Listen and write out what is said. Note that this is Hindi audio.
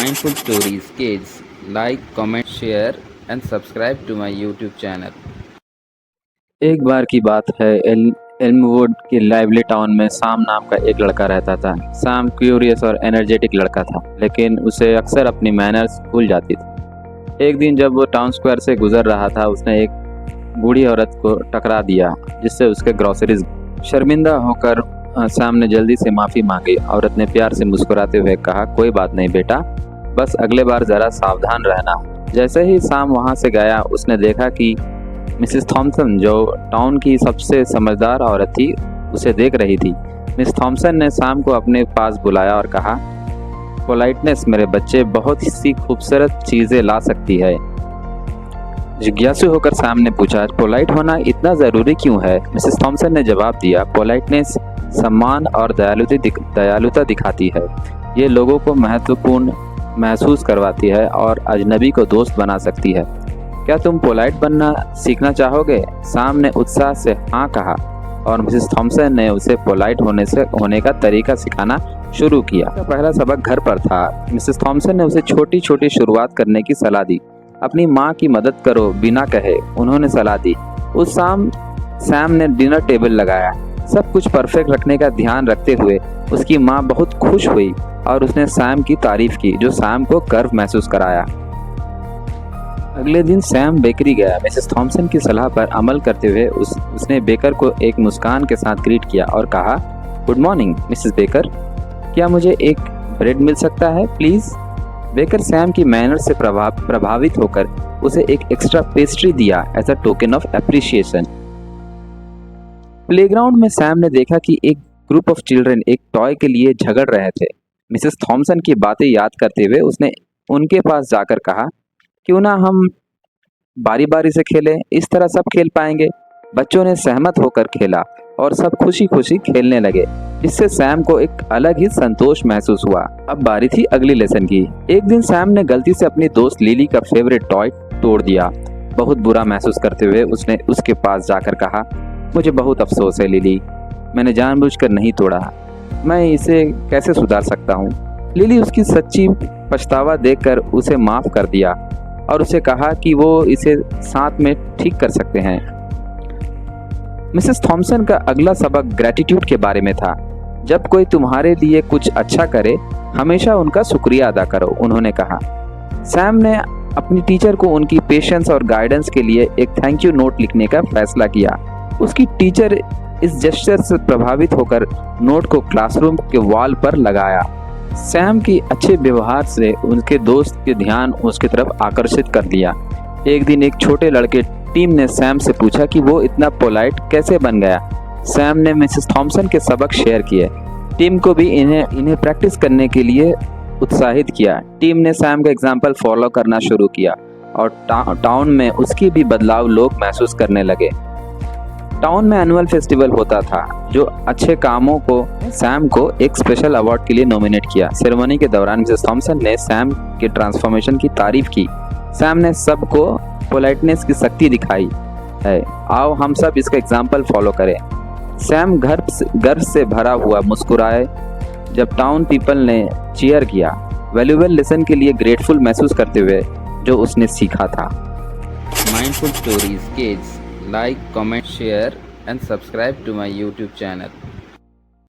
Mindful Stories Kids. Like, comment, share, and subscribe to my YouTube channel. एक बार की बात है एल्मवुड के लाइवली टाउन में साम नाम का एक लड़का रहता था। साम क्यूरियस और एनर्जेटिक लड़का था, लेकिन उसे अक्सर अपनी मैनर्स भूल जाती थी। एक दिन जब वो टाउन स्क्वायर से गुजर रहा था, उसने एक बूढ़ी औरत को टकरा दिया, जिससे उसके ग्रोसरीज। शर्मिंदा होकर साम ने जल्दी से माफ़ी मांगी। औरत ने प्यार से मुस्कुराते हुए कहा, कोई बात नहीं बेटा, बस अगले बार ज़रा सावधान रहना। जैसे ही साम वहाँ से गया, उसने देखा कि मिसेस थॉमसन, जो टाउन की सबसे समझदार औरत थी, उसे देख रही थी। मिस थॉमसन ने साम को अपने पास बुलाया और कहा, पोलाइटनेस मेरे बच्चे बहुत सी खूबसूरत चीज़ें ला सकती है। जिज्ञासु होकर साम ने पूछा, पोलाइट होना इतना ज़रूरी क्यों है? मिसेस थॉमसन ने जवाब दिया, पोलाइटनेस सम्मान और दयालुता दिखाती है। ये लोगों को महत्वपूर्ण महसूस करवाती है और अजनबी को दोस्त बना सकती है। क्या तुम पोलाइट बनना सीखना चाहोगे? साम ने उत्साह से हाँ कहा और मिसेस थॉमसन ने उसे पोलाइट होने का तरीका सिखाना शुरू किया। उसका पहला सबक घर पर था। मिसेस थॉमसन ने उसे छोटी छोटी शुरुआत करने की सलाह दी। अपनी माँ की मदद करो बिना कहे, उन्होंने सलाह दी। उस शाम सैम ने डिनर टेबल लगाया। सब कुछ परफेक्ट रखने का ध्यान रखते हुए उसकी माँ बहुत खुश हुई और उसने सैम की तारीफ की, जो सैम को गर्व महसूस कराया। अगले दिन सैम बेकरी गया। मिसेस थॉमसन की सलाह पर अमल करते हुए उसने बेकर को एक मुस्कान के साथ ग्रीट किया और कहा, गुड मॉर्निंग मिसेस बेकर, क्या मुझे एक ब्रेड मिल सकता है प्लीज़? बेकर सैम की मैनर से प्रभावित होकर उसे एक एक्स्ट्रा पेस्ट्री दिया as a token of appreciation. Playground में सैम ने देखा कि एक ग्रुप ऑफ चिल्ड्रन एक टॉय के लिए झगड़ रहे थे। मिसेस थॉमसन की बातें याद करते हुए उसने उनके पास जाकर कहा, क्यों ना हम बारी बारी से खेलें, इस तरह सब खेल पाएंगे। बच्चों ने सहमत होकर खेला और सब खुशी खुशी खेलने लगे। इससे सैम को एक अलग ही संतोष महसूस हुआ। अब बारी थी अगली लेसन की। एक दिन सैम ने गलती से अपनी दोस्त लिली का फेवरेट टॉय तोड़ दिया। बहुत बुरा महसूस करते हुए उसने उसके पास जाकर कहा, मुझे बहुत अफसोस है लिली, मैंने जानबूझकर नहीं तोड़ा, मैं इसे कैसे सुधार सकता हूँ? लिली उसकी सच्ची पछतावा देखकर उसे माफ कर दिया और उसे कहा कि वो इसे साथ में ठीक कर सकते हैं। मिसेस थॉमसन का अगला सबक ग्रैटिट्यूड के बारे में था। जब कोई तुम्हारे लिए कुछ अच्छा करे, हमेशा उनका शुक्रिया अदा करो, उन्होंने कहा। सैम ने अपनी टीचर को उनकी पेशेंस और गाइडेंस के लिए एक थैंक यू नोट लिखने का फैसला किया। उसकी टीचर इस जेस्चर से प्रभावित होकर नोट को क्लासरूम के वॉल पर लगाया। सैम की अच्छे व्यवहार से उनके दोस्त के ध्यान उसकी तरफ आकर्षित कर दिया। एक दिन एक छोटे लड़के टीम ने सैम से पूछा कि वो इतना पोलाइट कैसे बन गया। सैम ने मिसेस थॉमसन के सबक शेयर किए। टीम को भी इन्हें प्रैक्टिस करने के लिए उत्साहित किया। टीम ने सैम का एग्जाम्पल फॉलो करना शुरू किया और टाउन में उसकी भी बदलाव लोग महसूस करने लगे। टाउन में एनुअल फेस्टिवल होता था, जो अच्छे कामों को सैम को एक स्पेशल अवार्ड के लिए नॉमिनेट किया। सेरेमनी के दौरान मिसेस थॉमसन ने सैम के ट्रांसफॉर्मेशन की तारीफ की। सैम ने सबको पोलाइटनेस की शक्ति दिखाई है। आओ हम सब इसका एग्जाम्पल फॉलो करें। सैम गर्व से भरा हुआ मुस्कुराए जब टाउन पीपल ने चीयर किया, वैल्यूएबल लेसन के लिए ग्रेटफुल महसूस करते हुए जो उसने सीखा था। Mindful Stories Kids. Like, comment, share, and subscribe to my YouTube channel.